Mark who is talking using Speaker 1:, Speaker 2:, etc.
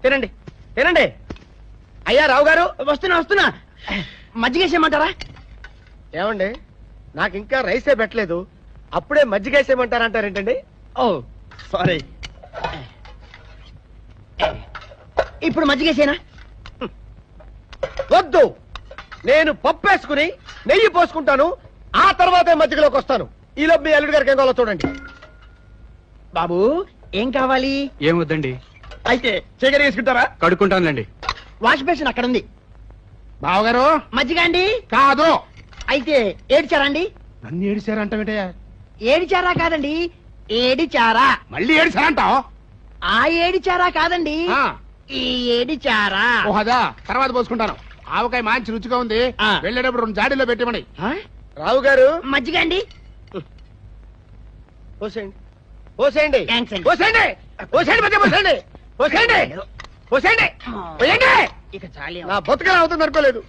Speaker 1: తినండి తినండి. అయ్యా రావు గారు, వస్తున్నా. మజ్జిగేసేయమంటారా? ఏమండి, నాకు ఇంకా రైసే పెట్టలేదు, అప్పుడే మజ్జిగేసేయమంటారంటారేంటండి? ఓ సారీ. ఇప్పుడు మజ్జిగేసేనా? వద్దు, నేను పప్పు వేసుకుని నెయ్యి పోసుకుంటాను, ఆ తర్వాతే మజ్జిగలోకి వస్తాను. ఈలోపు మీ అల్లుడి గారికి ఏం కావాలో చూడండి. బాబు ఏం కావాలి?
Speaker 2: ఏం వద్దండి.
Speaker 1: అయితే చీకటి వేసుకుంటారా?
Speaker 2: కడుక్కుంటానులేండి.
Speaker 1: వాష్ బేసిన్ అక్కడ ఉంది.
Speaker 3: బావగారు
Speaker 1: మజ్జిగ అండి?
Speaker 3: కాదు.
Speaker 1: అయితే ఏడిచారా అండి?
Speaker 3: నన్ను ఏడిచారంటావేటయ్యా?
Speaker 1: ఏడిచారా కాదండి, ఏడిచారా.
Speaker 3: మళ్ళీ ఏడిచారంటావు?
Speaker 1: ఆ ఏడిచారా కాదండి, ఈ ఏడిచారా.
Speaker 3: ఓహదా, తర్వాత పోసుకుంటాను. ఆవకాయ మంచి రుచిగా ఉంది, వెళ్ళేటప్పుడు 2 జాడీలో పెట్టమని.
Speaker 1: రావు గారు మజ్జిగ అండి? పోసేయండి పోసేయండి పోసేయండి పోసేయండి మధ్య పోసేయండి పోసేయండి పోసేయండి పోయండి. ఇక చాలు, నా బతుకలు అవుతుంది అనుకోలేదు.